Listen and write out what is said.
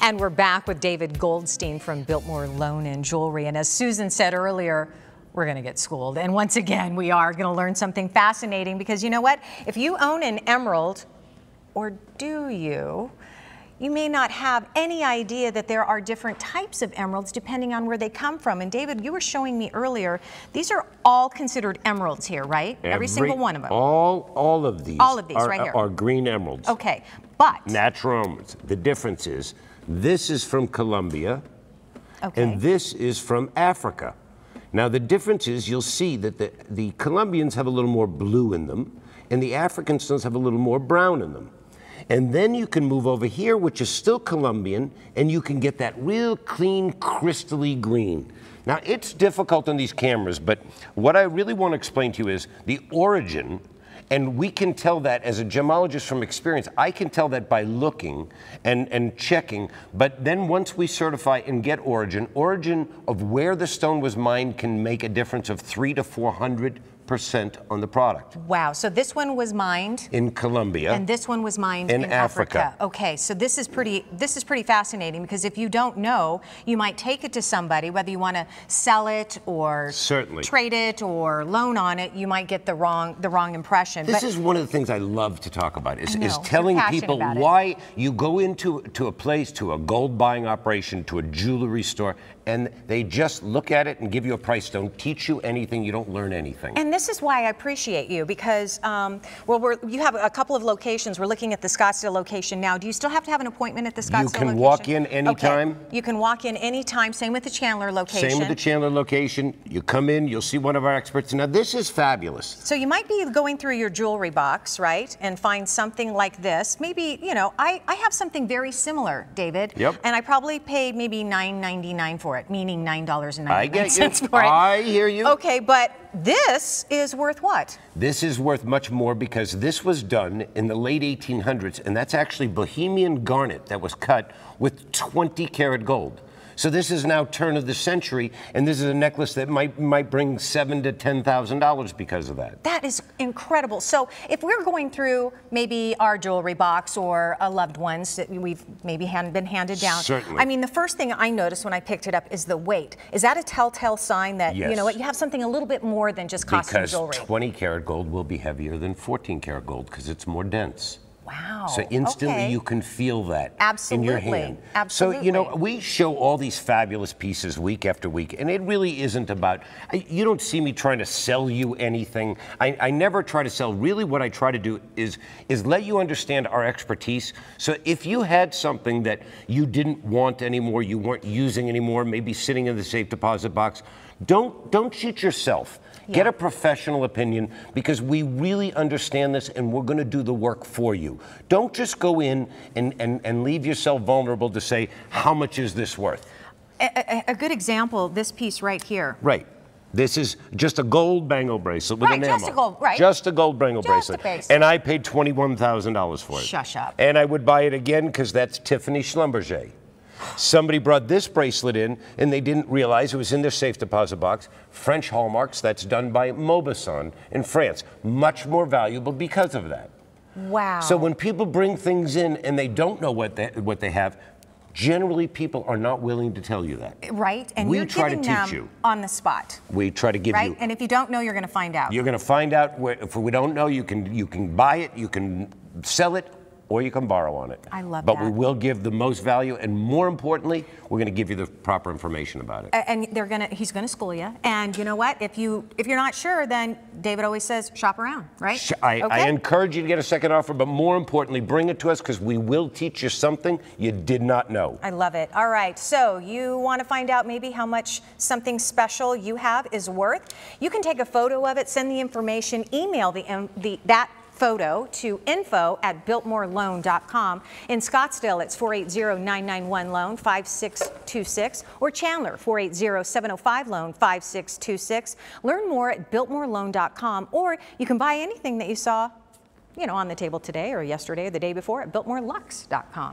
And we're back with David Goldstein from Biltmore Loan and Jewelry. And as Susan said earlier, we're going to get schooled. And once again, we are going to learn something fascinating, because you know what? If you own an emerald, or do you, you may not have any idea that there are different types of emeralds depending on where they come from. And David, you were showing me earlier, these are all considered emeralds here, right? Every single one of them. All of these right here are green emeralds. Okay, but natural emeralds. The difference is, this is from Colombia, okay, and this is from Africa. Now the difference is, you'll see that the Colombians have a little more blue in them, and the African stones have a little more brown in them. And then you can move over here, which is still Colombian, and you can get that real clean, crystally green. Now, it's difficult on these cameras, but what I really want to explain to you is the origin, and we can tell that as a gemologist from experience. I can tell that by looking and checking, but then once we certify and get origin of where the stone was mined can make a difference of 300 to 400% on the product. Wow, so this one was mined in Colombia, and this one was mined in Africa. Okay, so this is pretty fascinating, because if you don't know, you might take it to somebody, whether you want to sell it or trade it or loan on it, you might get the wrong impression. This is one of the things I love to talk about, is telling people why you go into a place, to a gold buying operation, to a jewelry store, and they just look at it and give you a price. Don't teach you anything, you don't learn anything. And this is why I appreciate you, because you have a couple of locations. We're looking at the Scottsdale location now. Do you still have to have an appointment at the Scottsdale location? You can walk in anytime. Okay. You can walk in anytime. Same with the Chandler location. Same with the Chandler location. You come in, you'll see one of our experts. Now, this is fabulous. So you might be going through your jewelry box, right, and find something like this. Maybe, you know, I have something very similar, David. Yep. And I probably paid maybe $9.99 for it, meaning $9.99 I get you. for it. I hear you. Okay, but this is worth what? This is worth much more, because this was done in the late 1800s, and that's actually Bohemian garnet that was cut with 20-karat gold. So this is now turn of the century, and this is a necklace that might bring $7,000 to $10,000 because of that. That is incredible. So if we're going through maybe our jewelry box or a loved one's that we've maybe been handed down. Certainly. I mean, the first thing I noticed when I picked it up is the weight. Is that a telltale sign that, yes, you know what, you have something a little bit more than just costume jewelry? Because 20-karat gold will be heavier than 14-karat gold, because it's more dense. Wow. So instantly you can feel that in your hand. Absolutely. So, you know, we show all these fabulous pieces week after week, and it really isn't about, you don't see me trying to sell you anything. I never try to sell. Really what I try to do is let you understand our expertise. So if you had something that you didn't want anymore, you weren't using anymore, maybe sitting in the safe deposit box, don't shoot yourself. Yeah. Get a professional opinion, because we really understand this, and we're going to do the work for you. Don't just go in and leave yourself vulnerable to say, how much is this worth? A good example, this piece right here. Right. This is just a gold bangle bracelet with enamel. Just a gold bangle bracelet. And I paid $21,000 for it. Shush up. And I would buy it again, because that's Tiffany Schlumberger. Somebody brought this bracelet in, and they didn't realize it was in their safe deposit box. French hallmarks, that's done by Maupassant in France. Much more valuable because of that. Wow. So when people bring things in and they don't know what they have, generally people are not willing to tell you that. Right, and we try to teach you on the spot. We try to give you. Right, and if you don't know, you're going to find out. You're going to find out. If we don't know, you can buy it, you can sell it, or you can borrow on it. I love that. But we we will give the most value, and more importantly, we're going to give you the proper information about it. And he's going to school you. And you know what? If you're not sure, then David always says shop around, right? I encourage you to get a second offer, but more importantly, bring it to us, because we will teach you something you did not know. I love it. All right, so you want to find out maybe how much something special you have is worth? You can take a photo of it, send the information, email that photo to info@biltmoreloan.com. In Scottsdale, it's 480-991-LOAN 5626, or Chandler 480-705-LOAN 5626. Learn more at biltmoreloan.com, or you can buy anything that you saw, you know, on the table today or yesterday or the day before at biltmorelux.com.